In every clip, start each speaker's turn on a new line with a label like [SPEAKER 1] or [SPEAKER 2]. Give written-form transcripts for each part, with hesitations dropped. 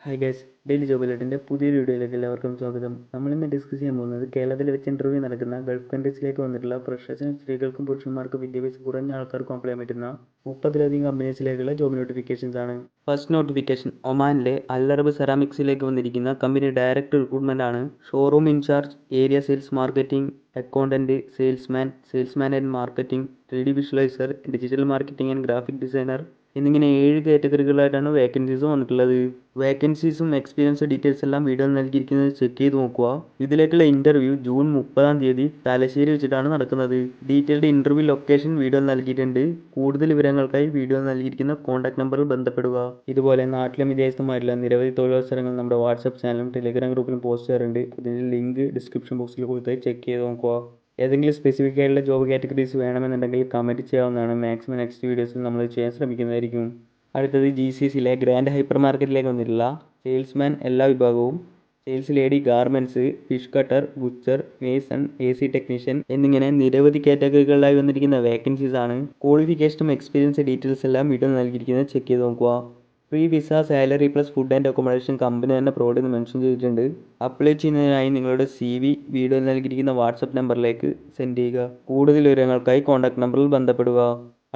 [SPEAKER 1] Hi guys, daily job അലേർട്ടിൻ്റെ പുതിയൊരു വീഡിയോയിലേക്ക് എല്ലാവർക്കും സ്വാഗതം. നമ്മളിന്ന് ഡിസ്കസ് ചെയ്യാൻ പോകുന്നത് കേരളത്തിൽ വെച്ച് ഇൻ്റർവ്യൂ നടക്കുന്ന ഗൾഫ് കൺട്രീസിലേക്ക് വന്നിട്ടുള്ള ഫ്രഷേഴ്സിനും സ്ത്രീകൾക്കും പുരുഷന്മാർക്കും വിദ്യാഭ്യാസം കുറഞ്ഞ ആൾക്കാർക്കും അപ്ലൈ ചെയ്യാൻ പറ്റുന്ന 30ലധികം കമ്പനീസിലേക്കുള്ള ജോബ് നോട്ടിഫിക്കേഷൻസ് ആണ്. ഫസ്റ്റ് നോട്ടിഫിക്കേഷൻ ഒമാനിലെ അൽ അറബ് സെറാമിക്സിലേക്ക് വന്നിരിക്കുന്ന കമ്പനി ഡയറക്റ്റ് റിക്രൂട്ട്മെൻ്റ് ആണ്. Showroom in charge, area sales marketing, accountant, salesman and marketing, 3D visualiser, digital marketing and graphic designer എന്നിങ്ങനെ 7 കാറ്റഗറികളായിട്ടാണ് വേക്കൻസീസ് വന്നിട്ടുള്ളത്. വേക്കൻസീസും എക്സ്പീരിയൻസ് ഡീറ്റെയിൽസ് എല്ലാം വീഡിയോയിൽ നൽകിയിരിക്കുന്നത് ചെക്ക് ചെയ്ത് നോക്കുക. ഇതിലേക്കുള്ള ഇൻ്റർവ്യൂ ജൂൺ 30 തലശ്ശേരി വെച്ചിട്ടാണ് നടക്കുന്നത്. ഡീറ്റെയിൽഡ് ഇൻ്റർവ്യൂ ലൊക്കേഷൻ വീഡിയോയിൽ നൽകിയിട്ടുണ്ട്. കൂടുതൽ വിവരങ്ങൾക്കായി വീഡിയോയിൽ നൽകിയിരിക്കുന്ന കോൺടാക്ട് നമ്പറിൽ ബന്ധപ്പെടുക. ഇതുപോലെ നാട്ടിലും വിദേശത്തുമായിട്ടുള്ള നിരവധി തൊഴിലവസരങ്ങൾ നമ്മുടെ വാട്സപ്പ് ചാനലും ടെലിഗ്രാം ഗ്രൂപ്പിലും പോസ്റ്റ് ചെയ്യാറുണ്ട്. അതിൻ്റെ ലിങ്ക് ഡിസ്ക്രിപ്ഷൻ ബോക്സിൽ കൊടുത്തായി ചെക്ക് ചെയ്ത് നോക്കുക. ഏതെങ്കിലും സ്പെസിഫിക് ആയിട്ടുള്ള ജോബ് കാറ്റഗറീസ് വേണമെന്നുണ്ടെങ്കിൽ കമൻറ്റ് ചെയ്യാവുന്നതാണ്. മാക്സിമം നെക്സ്റ്റ് വീഡിയോസിൽ നമ്മൾ ചെയ്യാൻ ശ്രമിക്കുന്നതായിരിക്കും. അടുത്തത് GCCയിലെ ഗ്രാൻഡ് ഹൈപ്പർ മാർക്കറ്റിലേക്ക് വന്നിട്ടുള്ള സെയിൽസ്മാൻ എല്ലാ വിഭാഗവും, sales lady, garments, fish cutter, butcher, Mason, AC technician എന്നിങ്ങനെ നിരവധി കാറ്റഗറികളിലായി വന്നിരിക്കുന്ന വേക്കൻസീസ് ആണ്. ക്വാളിഫിക്കേഷനും എക്സ്പീരിയൻസ് ഡീറ്റെയിൽസ് എല്ലാം വീഡിയോ നൽകിയിരിക്കുന്നത് ചെക്ക് ചെയ്ത് നോക്കുക. Free visa, salary plus food and accommodation company തന്നെ പ്രൊവൈഡ് എന്ന് മെൻഷൻ ചെയ്തിട്ടുണ്ട്. അപ്ലൈ ചെയ്യുന്നതിനായി നിങ്ങളുടെ CV വീഡിയോയിൽ നൽകിയിരിക്കുന്ന വാട്സപ്പ് നമ്പറിലേക്ക് സെൻഡ് ചെയ്യുക. കൂടുതൽ വിവരങ്ങൾക്കായി കോൺടാക്ട് നമ്പറിൽ ബന്ധപ്പെടുക.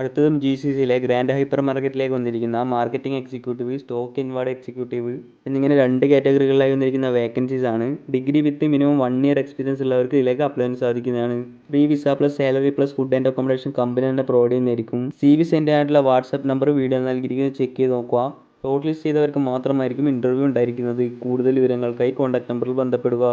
[SPEAKER 1] അടുത്തതും GCCയിലെ ഗ്രാൻഡ് ഹൈപ്പർ മാർക്കറ്റിലേക്ക് വന്നിരിക്കുന്ന marketing executive, stock inward executive എന്നിങ്ങനെ 2 കാറ്റഗറികളിലായി വന്നിരിക്കുന്ന വേക്കൻസീസ് ആണ്. Degree with minimum 1 year experience ഉള്ളവർക്ക് ഇതിലേക്ക് അപ്ലൈ ചെയ്യാൻ സാധിക്കുന്നതാണ്. Free visa plus salary plus food and accommodation company തന്നെ പ്രൊവൈഡ് ചെയ്യുന്നതായിരിക്കും. CV സെൻഡ് ചെയ്യാനുള്ള വാട്സപ്പ് നമ്പർ വീഡിയോ നൽകിയിരിക്കുന്നത് ചെക്ക് ചെയ്ത് നോക്കുക. ഷോർട്ട് ലിസ്റ്റ് ചെയ്തവർക്ക് മാത്രമായിരിക്കും ഇൻ്റർവ്യൂ ഉണ്ടായിരിക്കുന്നത്. കൂടുതൽ വിവരങ്ങൾക്കായി കോൺടാക്ട് നമ്പറിൽ ബന്ധപ്പെടുക.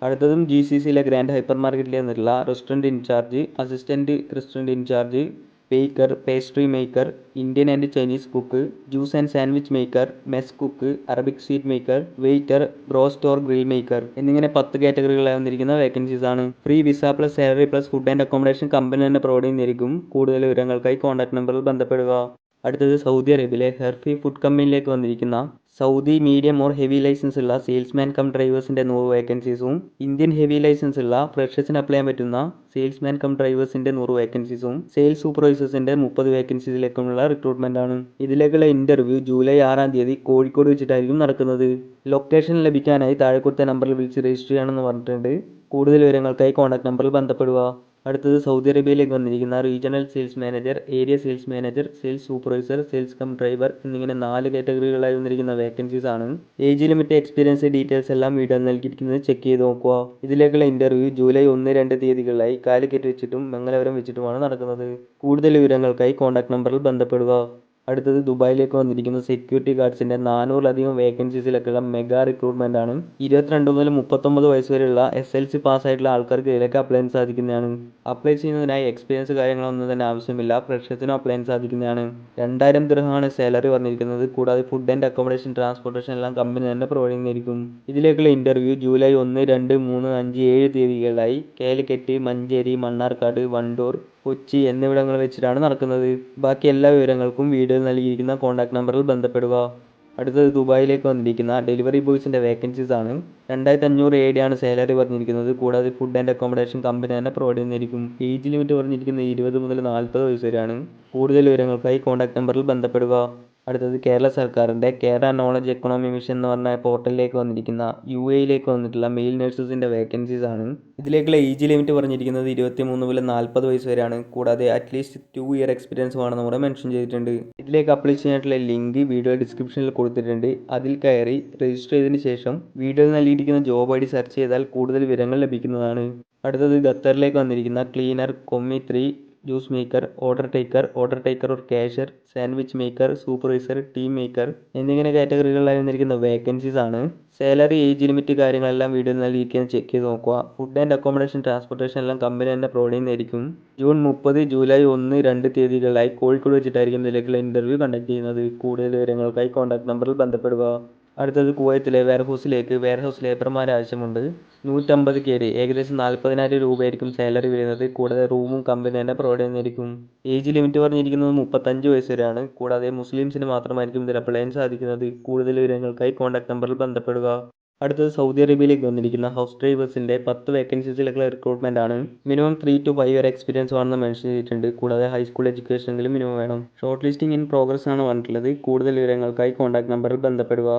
[SPEAKER 1] അടുത്തതും GCCയിലെ ഗ്രാൻഡ് ഹൈപ്പർ മാർക്കറ്റിൽ വന്നിട്ടുള്ള restaurant in charge, assistant restaurant in charge, baker, pastry maker, Indian and Chinese cook, juice and sandwich maker, mess cook, Arabic sweet maker, waiter, broast or grill maker എന്നിങ്ങനെ 10 കാറ്റഗറികളായി വന്നിരിക്കുന്ന വേക്കൻസീസ് ആണ്. Free visa plus salary plus food and accommodation company തന്നെ provide ചെയ്യുന്നതായിരിക്കും. കൂടുതൽ വിവരങ്ങൾക്കായി contact നമ്പറിൽ ബന്ധപ്പെടുക. അടുത്തത് സൗദി അറേബ്യയിലെ ഹെർഫി ഫുഡ് കമ്പനിയിലേക്ക് വന്നിരിക്കുന്ന Saudi medium or heavy licence ഉള്ള സെയിൽസ്മാൻ കം ഡ്രൈവേഴ്സിൻ്റെ 100 വേക്കൻസീസും, ഇന്ത്യൻ ഹെവി ലൈസൻസ് ഉള്ള ഫ്രഷേഴ്സിന് അപ്ലൈ ചെയ്യാൻ പറ്റുന്ന സെയിൽസ്മാൻ കം ഡ്രൈവേഴ്സിൻ്റെ 100 വേക്കൻസീസും, സെയിൽസ് സൂപ്പർവൈസേഴ്സിൻ്റെ 30 വേക്കൻസീസിലേക്കുള്ള റിക്രൂട്ട്മെൻ്റ് ആണ്. ഇതിലേക്കുള്ള ഇൻ്റർവ്യൂ ജൂലൈ 6 കോഴിക്കോട് വെച്ചിട്ടായിരിക്കും നടക്കുന്നത്. ലൊക്കേഷൻ ലഭിക്കാനായി താഴെ കൊടുത്ത നമ്പറിൽ വിളിച്ച് രജിസ്റ്റർ ചെയ്യണമെന്ന് പറഞ്ഞിട്ടുണ്ട്. കൂടുതൽ വിവരങ്ങൾക്കായി കോൺടാക്ട് നമ്പറിൽ ബന്ധപ്പെടുക. അടുത്തത് സൗദി അറേബ്യയിലേക്ക് വന്നിരിക്കുന്ന regional sales manager, area sales manager, sales supervisor, sales cum driver എന്നിങ്ങനെ 4 കാറ്റഗറികളായി വന്നിരിക്കുന്ന വേക്കൻസീസ് ആണ്. ഏജ് ലിമിറ്റ്, എക്സ്പീരിയൻസ് ഡീറ്റെയിൽസ് എല്ലാം വീഡിയോ നൽകിയിരിക്കുന്നത് ചെക്ക് ചെയ്ത് നോക്കുക. ഇതിലേക്കുള്ള ഇൻ്റർവ്യൂ ജൂലൈ 1-2 തീയതികളിലായി കാലിക്കറ്റ് വെച്ചിട്ടും മംഗലപുരം വെച്ചിട്ടുമാണ് നടക്കുന്നത്. കൂടുതൽ വിവരങ്ങൾക്കായി കോൺടാക്ട് നമ്പറിൽ ബന്ധപ്പെടുക. അടുത്തത് ദുബായിലേക്ക് വന്നിരിക്കുന്ന സെക്യൂരിറ്റി ഗാർഡ്സിൻ്റെ 400ലധികം വേക്കൻസീസിലേക്കുള്ള മെഗാ റിക്രൂട്ട്മെൻ്റ് ആണ്. 22 മുതൽ 39 വയസ്സ് വരെയുള്ള SLC പാസ്സായിട്ടുള്ള ആൾക്കാർക്ക് ഇതിലേക്ക് അപ്ലൈ ചെയ്യാൻ സാധിക്കുന്നതാണ്. അപ്ലൈ ചെയ്യുന്നതിനായി എക്സ്പീരിയൻസ് കാര്യങ്ങളൊന്നും തന്നെ ആവശ്യമില്ല. ഫ്രഷേഴ്സിനും അപ്ലൈ ചെയ്യാൻ സാധിക്കുന്നതാണ്. 2000 ദിർഹമാണ് സാലറി പറഞ്ഞിരിക്കുന്നത്. കൂടാതെ ഫുഡ് ആൻഡ് അക്കോമഡേഷൻ, ട്രാൻസ്പോർട്ടേഷൻ എല്ലാം കമ്പനി തന്നെ പ്രൊവൈഡ് ചെയ്യുന്നതായിരിക്കും. ഇതിലേക്കുള്ള ഇൻ്റർവ്യൂ ജൂലൈ 1, 2, 3, 5, 7 തീയതികളിലായി കാലിക്കറ്റ്, മഞ്ചേരി, മണ്ണാർക്കാട്, വണ്ടൂർ, കൊച്ചി എന്നിവിടങ്ങളിൽ വെച്ചിട്ടാണ് നടക്കുന്നത്. ബാക്കി എല്ലാ വിവരങ്ങൾക്കും വീഡിയോയിൽ നൽകിയിരിക്കുന്ന കോൺടാക്ട് നമ്പറിൽ ബന്ധപ്പെടുക. അടുത്തത് ദുബായിലേക്ക് വന്നിരിക്കുന്ന ഡെലിവറി ബോയ്സിൻ്റെ വേക്കൻസീസ് ആണ്. 2500 AD ആണ് സാലറി പറഞ്ഞിരിക്കുന്നത്. കൂടാതെ ഫുഡ് ആൻഡ് അക്കോമഡേഷൻ കമ്പനി തന്നെ പ്രൊവൈഡ് ചെയ്യുന്നതായിരിക്കും. ഏജ് ലിമിറ്റ് പറഞ്ഞിരിക്കുന്നത് 20 മുതൽ 40 വയസ്സ് വരെയാണ്. കൂടുതൽ വിവരങ്ങൾക്കായി കോൺടാക്ട് നമ്പറിൽ ബന്ധപ്പെടുക. അടുത്തത് കേരള സർക്കാരിൻ്റെ കേരള നോളജ് എക്കണോമി മിഷൻ എന്ന് പറഞ്ഞ പോർട്ടലിലേക്ക് വന്നിരിക്കുന്ന UAEയിലേക്ക് വന്നിട്ടുള്ള മെയിൽ നഴ്സസിൻ്റെ വേക്കൻസീസ് ആണ്. ഇതിലേക്കുള്ള ഏജ് ലിമിറ്റ് പറഞ്ഞിരിക്കുന്നത് 23 മുതൽ 40 വയസ്സ് വരെയാണ്. കൂടാതെ അറ്റ്ലീസ്റ്റ് 2 ഇയർ എക്സ്പീരിയൻസ് വേണമെന്ന് കൂടെ മെൻഷൻ ചെയ്തിട്ടുണ്ട്. ഇതിലേക്ക് അപ്ലൈ ചെയ്യാനായിട്ടുള്ള ലിങ്ക് വീഡിയോ ഡിസ്ക്രിപ്ഷനിൽ കൊടുത്തിട്ടുണ്ട്. അതിൽ കയറി രജിസ്റ്റർ ചെയ്തതിന് ശേഷം വീഡിയോയിൽ നൽകിയിരിക്കുന്ന ജോബ് ID സെർച്ച് ചെയ്താൽ കൂടുതൽ വിവരങ്ങൾ ലഭിക്കുന്നതാണ്. അടുത്തത് ഖത്തറിലേക്ക് വന്നിരിക്കുന്ന cleaner, commis 3, juice maker, order taker or cashier, sandwich maker, supervisor, team maker എന്നിങ്ങനെ കാറ്റഗറികളിലായി വന്നിരിക്കുന്ന വേക്കൻസീസ് ആണ്. സാലറി, ഏജ് ലിമിറ്റ് കാര്യങ്ങളെല്ലാം വീഡിയോയിൽ നൽകിയിരിക്കുന്നത് ചെക്ക് ചെയ്ത് നോക്കുക. ഫുഡ് ആൻഡ് അക്കോമഡേഷൻ, ട്രാൻസ്പോർട്ടേഷൻ എല്ലാം കമ്പനി തന്നെ പ്രൊവൈഡ് ചെയ്യുന്നതായിരിക്കും. ജൂൺ 30, ജൂലൈ 1, 2 തീയതികളിലായി കോഴിക്കോട് വെച്ചിട്ടായിരിക്കും ഇതിലേക്കുള്ള ഇൻ്റർവ്യൂ കണ്ടക്ട് ചെയ്യുന്നത്. കൂടുതൽ വിവരങ്ങൾക്കായി കോൺടാക്ട് നമ്പറിൽ ബന്ധപ്പെടുക. അടുത്തത് കുവൈത്തിലെ വെയർഹൗസ് ലേബർമാരെ ആവശ്യമുണ്ട്. 150 KD, ഏകദേശം 40,000 രൂപയായിരിക്കും സാലറി വരുന്നത്. കൂടാതെ റൂമും കമ്പനി തന്നെ പ്രൊവൈഡ് ചെയ്യുന്നതായിരിക്കും. ഏജ് ലിമിറ്റ് പറഞ്ഞിരിക്കുന്നത് 35 വയസ്സ് വരെയാണ്. കൂടാതെ മുസ്ലിംസിന് മാത്രമായിരിക്കും ഇതിൽ അപ്ലൈ ചെയ്യാൻ സാധിക്കുന്നത്. കൂടുതൽ വിവരങ്ങൾക്കായി കോൺടാക്ട് നമ്പറിൽ ബന്ധപ്പെടുക. അടുത്തത് സൗദി അറേബ്യയിലേക്ക് വന്നിരിക്കുന്ന ഹൗസ് ഡ്രൈവേഴ്സിൻ്റെ 10 വേക്കൻസീസിലേക്കുള്ള റിക്രൂട്ട്മെൻ്റ് ആണ്. മിനിമം 3 to 5 വരെ എക്സ്പീരിയൻസ് വേണമെന്ന് മെൻഷൻ ചെയ്തിട്ടുണ്ട്. കൂടാതെ ഹൈസ്കൂൾ എഡ്യൂക്കേഷനെങ്കിലും മിനിമം വേണം. ഷോർട്ട് ലിസ്റ്റിംഗ് ഇൻ പ്രോഗ്രസ് ആണ് പറഞ്ഞിട്ടുള്ളത്. കൂടുതൽ വിവരങ്ങൾക്കായി കോൺടാക്ട് നമ്പറിൽ ബന്ധപ്പെടുക.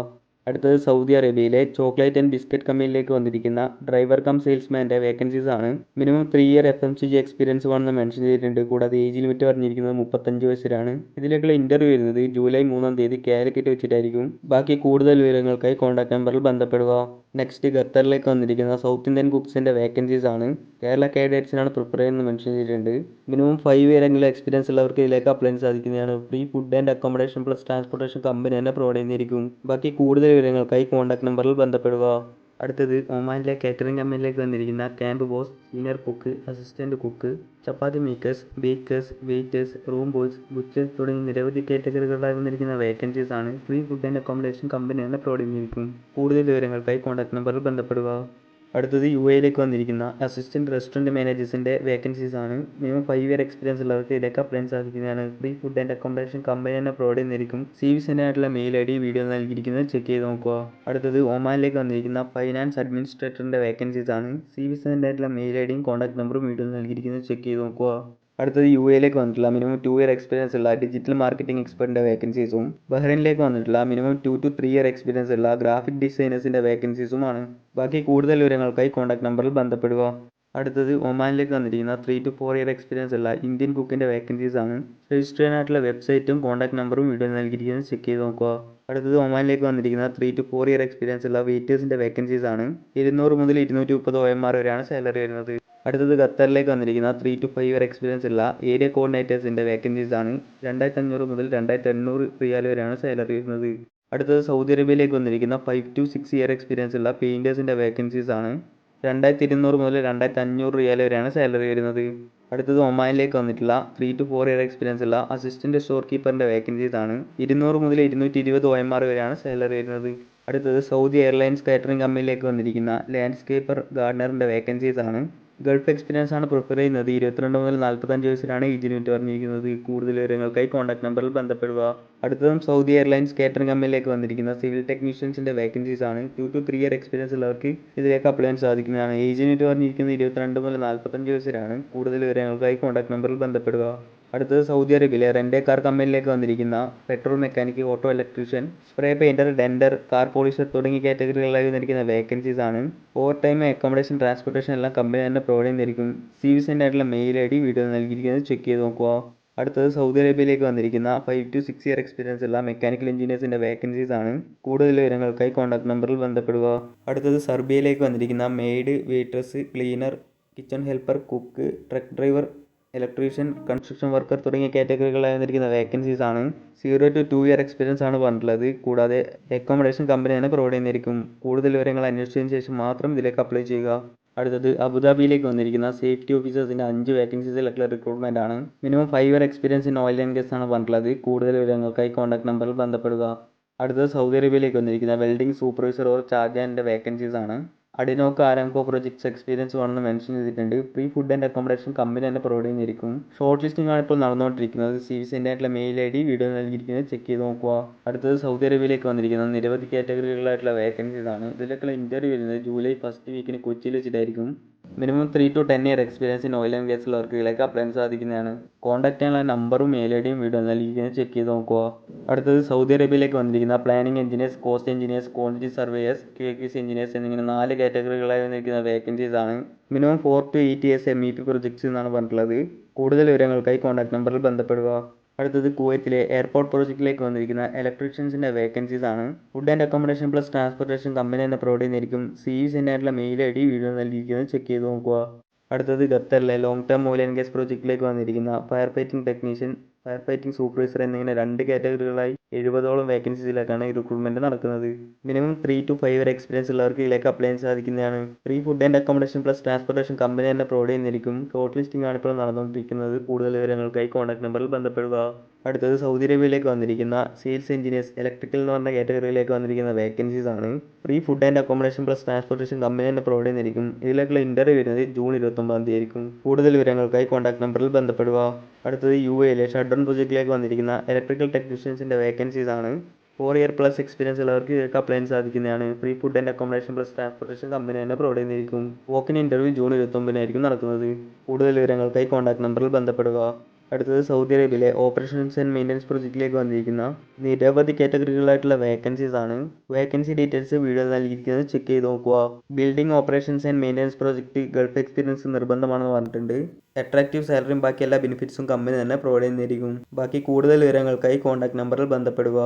[SPEAKER 1] അടുത്തത് സൗദി അറേബ്യയിലെ ചോക്ലേറ്റ് ആൻഡ് ബിസ്ക്കറ്റ് കമ്പനിയിലേക്ക് വന്നിരിക്കുന്ന ഡ്രൈവർ കം സെയിൽസ്മാൻ്റെ വേക്കൻസീസ് ആണ്. മിനിമം 3 ഇയർ FMCG എക്സ്പീരിയൻസ് വേണമെന്ന് മെൻഷൻ ചെയ്തിട്ടുണ്ട്. കൂടാതെ ഏജ് ലിമിറ്റ് പറഞ്ഞിരിക്കുന്നത് 35 വയസ്സിലാണ്. ഇതിലേക്കുള്ള ഇൻ്റർവ്യൂ വരുന്നത് ജൂലൈ 3-ാം തീയതി കാലിക്കറ്റ് വെച്ചിട്ടായിരിക്കും. ബാക്കി കൂടുതൽ വിവരങ്ങൾക്കായി കോൺടാക്ട് നമ്പറിൽ ബന്ധപ്പെടുക. നെക്സ്റ്റ് ഖത്തറിലേക്ക് വന്നിരിക്കുന്ന സൗത്ത് ഇന്ത്യൻ കുക്സിൻ്റെ വേക്കൻസീസ് ആണ്. കേരള കാഡറ്റ്സിനാണ് പ്രിപ്പയർ ചെയ്യുന്നത് മെൻഷൻ ചെയ്തിട്ടുണ്ട്. മിനിമം 5 ഇയറെങ്കിലും എക്സ്പീരിയൻസ് ഉള്ളവർക്ക് ഇതിലേക്ക് അപ്ലൈ ചെയ്യാൻ സാധിക്കുന്നതാണ്. Free food and accommodation plus transportation company തന്നെ പ്രൊവൈഡ് ചെയ്യുന്നതായിരിക്കും. ബാക്കി കൂടുതൽ വിവരങ്ങൾക്കായി കോൺടാക്ട് നമ്പറിൽ ബന്ധപ്പെടുക. അടുത്തത് ഒമാനിലെ കാറ്ററിംഗ് കമ്പനിയിലേക്ക് വന്നിരിക്കുന്ന camp boss, senior cook, assistant cook, chapati makers, bakers, waiters, room boys, butchers തുടങ്ങി നിരവധി കാറ്റഗറികളായി വന്നിരിക്കുന്ന വേക്കൻസീസ് ആണ്. Free food and accommodation company തന്നെ പ്രൊവൈഡ് ചെയ്യുന്നതായിരിക്കും. കൂടുതൽ വിവരങ്ങൾക്കായി കോൺടാക്ട് നമ്പറിൽ ബന്ധപ്പെടുക. അടുത്തത് UAE-യിലേക്ക് വന്നിരിക്കുന്ന അസിസ്റ്റൻറ്റ് റെസ്റ്റോറൻറ്റ് മാനേജേഴ്സിൻ്റെ വേക്കൻസീസ് ആണ്. മിനിമം 5 ഇയർ എക്സ്പീരിയൻസ് ഉള്ളവർക്ക് ഇതിലേക്ക് അപ്ലൈ ചെയ്യാൻ സാധിക്കുന്നതാണ്. Free food and accommodation company തന്നെ പ്രൊവൈഡ് ചെയ്യുന്നതായിരിക്കും. CV സെൻഡ് ആയിട്ടുള്ള മെയിൽ ID വീഡിയോ നൽകിയിരിക്കുന്നത് ചെക്ക് ചെയ്ത് നോക്കുക. അടുത്തത് ഒമാനിലേക്ക് വന്നിരിക്കുന്ന ഫൈനാൻസ് അഡ്മിനിസ്ട്രേറ്ററിൻ്റെ വേക്കൻസീസ് ആണ്. CV സെൻഡ് ആയിട്ടുള്ള മെയിൽ IDയും കോൺടാക്ട് നമ്പറും വീഡിയോ നൽകിയിരിക്കുന്നത് ചെക്ക് ചെയ്ത് നോക്കുക. അടുത്തത് UAE-യിലേക്ക് വന്നിട്ടുള്ള മിനിമം 2 ഇയർ എക്സ്പീരിയൻസ് ഉള്ള ഡിജിറ്റൽ മാർക്കറ്റിംഗ് എക്സ്പെർട്ടിൻ്റെ വേക്കൻസീസും ബഹ്റൈനിലേക്ക് വന്നിട്ടുള്ള മിനിമം 2 to 3 ഇയർ എക്സ്പീരിയൻസ് ഉള്ള ഗ്രാഫിക് ഡിസൈനേഴ്സിൻ്റെ വേക്കൻസീസുമാണ്. ബാക്കി കൂടുതൽ വിവരങ്ങൾക്കായി കോൺടാക്ട് നമ്പറിൽ ബന്ധപ്പെടുക. അടുത്തത് ഒമാനിലേക്ക് വന്നിരിക്കുന്ന 3 to 4 ഇയർ എക്സ്പീരിയൻസ് ഉള്ള ഇന്ത്യൻ കുക്കിൻ്റെ വേക്കൻസീസ് ആണ്. രജിസ്റ്റർ ചെയ്യാനായിട്ടുള്ള വെബ്സൈറ്റും കോൺടാക്ട് നമ്പറും വീഡിയോ നൽകിയിരിക്കുന്നത് ചെക്ക് ചെയ്ത് നോക്കുക. അടുത്തത് ഒമാനിലേക്ക് വന്നിരിക്കുന്ന 3 to 4 ഇയർ എക്സ്പീരിയൻസ് ഉള്ള വെയിറ്റേഴ്സിൻ്റെ വേക്കൻസീസ് ആണ്. 200 മുതൽ 230 OMR വരെയാണ് സാലറി വരുന്നത്. അടുത്തത് ഖത്തറിലേക്ക് വന്നിരിക്കുന്ന 3 to 5 ഇയർ എക്സ്പീരിയൻസ് ഉള്ള ഏരിയ കോർഡിനേറ്റേഴ്സിൻ്റെ വേക്കൻസീസ് ആണ്. 2500 മുതൽ 2800 റിയാൽ വരെയാണ് സാലറി വരുന്നത്. അടുത്തത് സൗദി അറേബ്യയിലേക്ക് വന്നിരിക്കുന്ന 5 to 6 ഇയർ എക്സ്പീരിയൻസ് ഉള്ള പെയിൻറ്റേഴ്സിൻ്റെ വേക്കൻസീസ് ആണ്. 2200 മുതൽ 2500 റിയാൽ വരെയാണ് സാലറി വരുന്നത്. അടുത്തത് ഒമാനിലേക്ക് വന്നിട്ടുള്ള 3 to 4 ഇയർ എക്സ്പീരിയൻസ് ഉള്ള അസിസ്റ്റൻറ്റ് സ്റ്റോർ കീപ്പറിൻ്റെ വേക്കൻസീസ് ആണ്. 200 മുതൽ 220 OMR വരെയാണ് സാലറി വരുന്നത്. അടുത്തത് സൗദി എയർലൈൻസ് കാറ്ററിംഗ് കമ്പനിയിലേക്ക് വന്നിരിക്കുന്ന ലാൻഡ്സ്കേപ്പർ ഗാർഡനറിൻ്റെ വേക്കൻസീസ് ആണ്. ഗൾഫ് എക്സ്പീരിയൻസ് ആണ് പ്രിഫർ ചെയ്യുന്നത്. 22 മുതൽ 45 വയസ്സിലാണ് ഏജ് ലിമിറ്റ് പറഞ്ഞിരിക്കുന്നത്. കൂടുതൽ വിവരങ്ങൾക്കായി കോൺടാക്ട് നമ്പറിൽ ബന്ധപ്പെടുക. അടുത്തതും സൗദി എയർലൈൻസ് കാറ്ററിംഗ് കമ്പനിയിലേക്ക് വന്നിരിക്കുന്ന സിവിൽ ടെക്നീഷ്യൻസിൻ്റെ വേക്കൻസീസ് ആണ്. 2 to 3 ഇയർ എക്സ്പീരിയൻസ് ഉള്ളവർക്ക് ഇതിലേക്ക് അപ്ലൈ ചെയ്യാൻ സാധിക്കുന്നതാണ്. ഏജ് ലിമിറ്റ് പറഞ്ഞിരിക്കുന്നത് 22 മുതൽ 45 വയസ്സിലാണ്. കൂടുതൽ വിവരങ്ങൾക്കായി കോൺടാക്ട് നമ്പറിൽ ബന്ധപ്പെടുക. അടുത്തത് സൗദി അറേബ്യയിലെ റെൻ്റ് കാർ കമ്പനിയിലേക്ക് വന്നിരിക്കുന്ന petrol mechanic, auto electrician, spray painter, denter, car polisher തുടങ്ങിയ കാറ്റഗറികളായി വന്നിരിക്കുന്ന വേക്കൻസീസ് ആണ്. ഓവർ ടൈം, അക്കോമഡേഷൻ, ട്രാൻസ്പോർട്ടേഷൻ എല്ലാം കമ്പനി തന്നെ പ്രൊവൈഡ് ചെയ്യുന്നതായിരിക്കും. CV സെൻഡ് ആയിട്ടുള്ള മെയിൽ ID വീഡിയോ നൽകിയിരിക്കുന്നത് ചെക്ക് ചെയ്ത് നോക്കുക. അടുത്തത് സൗദി അറേബ്യയിലേക്ക് വന്നിരിക്കുന്ന 5 to 6 ഇയർ എക്സ്പീരിയൻസ് ഉള്ള മെക്കാനിക്കൽ എഞ്ചിനീയേഴ്സിൻ്റെ വേക്കൻസീസ് ആണ്. കൂടുതൽ വിവരങ്ങൾക്കായി കോൺടാക്ട് നമ്പറിൽ ബന്ധപ്പെടുക. അടുത്തത് സെർബിയയിലേക്ക് വന്നിരിക്കുന്ന maid, waitress, cleaner, kitchen helper, cook, truck driver, electrician, construction worker തുടങ്ങിയ കാറ്റഗറികളായി വന്നിരിക്കുന്ന വേക്കൻസീസ് ആണ്. 0 to 2 ഇയർ എക്സ്പീരിയൻസ് ആണ് പറഞ്ഞിട്ടുള്ളത്. കൂടാതെ അക്കോമഡേഷൻ കമ്പനി തന്നെ പ്രൊവൈഡ് ചെയ്യുന്നതായിരിക്കും. കൂടുതൽ വിവരങ്ങൾ അന്വേഷിച്ചതിന് ശേഷം മാത്രം ഇതിലേക്ക് അപ്ലൈ ചെയ്യുക. അടുത്തത് അബുദാബിയിലേക്ക് വന്നിരിക്കുന്ന സേഫ്റ്റി ഓഫീസേഴ്സിൻ്റെ 5 വേക്കൻസീസിലേക്കുള്ള റിക്രൂട്ട്മെൻ്റ് ആണ്. Minimum 5 year experience in oil and gas ആണ് പറഞ്ഞിട്ടുള്ളത്. കൂടുതൽ വിവരങ്ങൾക്കായി കോൺടാക്ട് നമ്പറിൽ ബന്ധപ്പെടുക. അടുത്തത് സൗദി അറേബ്യയിലേക്ക് വന്നിരിക്കുന്ന welding supervisor or charge and vacancies ആണ്. അഡിനോക്ക് ആരാംകോ പ്രൊജക്ട്സ് എക്സ്പീരിയൻസ് വേണമെന്ന് മെൻഷൻ ചെയ്തിട്ടുണ്ട്. Free food and accommodation company തന്നെ പ്രൊവൈഡ് ചെയ്യുന്നതായിരിക്കും. ഷോർട്ട് ലിസ്റ്റിംഗ് ആണ് ഇപ്പോൾ നടന്നുകൊണ്ടിരിക്കുന്നത്. CV സെൻഡ് ആയിട്ടുള്ള മെയിൽ ID വീഡിയോ നൽകിയിരിക്കുന്നത് ചെക്ക് ചെയ്ത് നോക്കുക. അടുത്തത് സൗദി അറേബ്യയിലേക്ക് വന്നിരിക്കുന്ന നിരവധി കാറ്റഗറികളായിട്ടുള്ള വേക്കൻസീസ് ആണ്. ഇതിലേക്കുള്ള ഇൻ്റർവ്യൂ വരുന്നത് ജൂലൈ 1st വീക്കിന് കൊച്ചിയിൽ വെച്ചിട്ടായിരിക്കും. Minimum 3 to 10 year experience in oil and gas ഉള്ളവർക്ക് ഇതിലേക്ക് അപ്ലൈ ചെയ്യാൻ സാധിക്കുന്നതാണ്. കോൺടാക്ട് ചെയ്യാനുള്ള നമ്പറും മെയിൽ IDയും വീഡിയോ നൽകിയിരിക്കുന്നത് ചെക്ക് ചെയ്ത് നോക്കുക. അടുത്തത് സൗദി അറേബ്യയിലേക്ക് വന്നിരിക്കുന്ന planning engineers, cost engineers, quantity surveyors, QAQC engineers എന്നിങ്ങനെ 4 കാറ്റഗറികളായി വന്നിരിക്കുന്ന വേക്കൻസീസ് ആണ്. Minimum 4 to 8 years MEP projects എന്നാണ് പറഞ്ഞിട്ടുള്ളത്. കൂടുതൽ വിവരങ്ങൾക്കായി കോൺടാക്ട് നമ്പറിൽ ബന്ധപ്പെടുക. അടുത്തത് കുവൈത്തിലെ എയർപോർട്ട് പ്രോജക്റ്റിലേക്ക് വന്നിരിക്കുന്ന ഇലക്ട്രീഷ്യൻസിൻ്റെ വേക്കൻസീസ് ആണ്. Food and accommodation plus transportation company തന്നെ പ്രൊവൈഡ് ചെയ്യുന്നതായിരിക്കും. CV സെൻഡ് ആയിട്ടുള്ള മെയിൽ ID വീഡിയോ നൽകിയിരിക്കുന്നത് ചെക്ക് ചെയ്ത് നോക്കുക. അടുത്തത് ഖത്തറിലെ long term oil and gas പ്രോജക്റ്റിലേക്ക് വന്നിരിക്കുന്ന fire fighting technician, fire fighting supervisor എന്നിങ്ങനെ 2 കാറ്റഗറികളായി 70ഓളം വേക്കൻസീസിലേക്കാണ് ഈ റിക്രൂട്ട്മെൻറ്റ് നടക്കുന്നത്. മിനിമം 3 to 5 ഇയർ എക്സ്പീരിയൻസ് ഉള്ളവർക്ക് ഇതിലേക്ക് അപ്ലൈ ചെയ്യാൻ സാധിക്കുന്നതാണ്. Free food and accommodation plus transportation company തന്നെ പ്രൊവൈഡ് ചെയ്യുന്നതായിരിക്കും. ഷോർട്ട് ലിസ്റ്റിംഗ് ആണ് ഇപ്പോൾ നടന്നുകൊണ്ടിരിക്കുന്നത്. കൂടുതൽ വിവരങ്ങൾക്കായി കോൺടാക്ട് നമ്പറിൽ ബന്ധപ്പെടുക. അടുത്തത് സൗദി അറേബ്യയിലേക്ക് വന്നിരിക്കുന്ന സെയിൽസ് എഞ്ചിനീയേഴ്സ്, ഇലക്ട്രിക്കൽ എന്ന് പറഞ്ഞ കാറ്റഗറിയിലേക്ക് വന്നിരിക്കുന്ന വേക്കൻസീസ് ആണ്. Free food and accommodation plus transportation company തന്നെ പ്രൊവൈഡ് ചെയ്യുന്നതായിരിക്കും. ഇതിലേക്കുള്ള ഇൻ്റർവ്യൂ വരുന്നത് ജൂൺ 29-ാം തീയതി ആയിരിക്കും. കൂടുതൽ വിവരങ്ങൾക്കായി കോൺടാക്ട് നമ്പറിൽ ബന്ധപ്പെടുക. അടുത്തത് UAE-യിലെ ഷട്ട്ഡൗൺ പ്രോജക്റ്റിലേക്ക് വന്നിരിക്കുന്ന ഇലക്ട്രിക്കൽ ടെക്നീഷ്യൻസിൻ്റെ വേക്കൻസീസ് ആണ്. 4 ഇയർ പ്ലസ് എക്സ്പീരിയൻസ് ഉള്ളവർക്ക് ഇതിലേക്ക് അപ്ലൈ ചെയ്യാൻ സാധിക്കുന്നതാണ്. Free food and accommodation plus transportation company തന്നെ പ്രൊവൈഡ് ചെയ്യുന്നതായിരിക്കും. വോക്കിൻ ഇൻ്റർവ്യൂ ജൂൺ 29-നായിരിക്കും നടക്കുന്നത്. കൂടുതൽ വിവരങ്ങൾക്കായി കോൺടാക്ട് നമ്പറിൽ ബന്ധപ്പെടുക. അടുത്തത് സൗദി അറേബ്യയിലെ ഓപ്പറേഷൻസ് ആൻഡ് മെയിൻ്റനൻസ് പ്രൊജക്റ്റിലേക്ക് വന്നിരിക്കുന്ന നിരവധി കാറ്റഗറികളായിട്ടുള്ള വേക്കൻസീസ് ആണ്. വേക്കൻസി ഡീറ്റെയിൽസ് വീഡിയോ നൽകിയിരിക്കുന്നത് ചെക്ക് ചെയ്ത് നോക്കുക. Building operations and maintenance project Gulf experience നിർബന്ധമാണെന്ന് പറഞ്ഞിട്ടുണ്ട്. അട്രാക്റ്റീവ് സാലറിയും ബാക്കി എല്ലാ ബെനിഫിറ്റ്സും കമ്പനി തന്നെ പ്രൊവൈഡ് ചെയ്യുന്നതായിരിക്കും. ബാക്കി കൂടുതൽ വിവരങ്ങൾക്കായി കോൺടാക്ട് നമ്പറിൽ ബന്ധപ്പെടുക.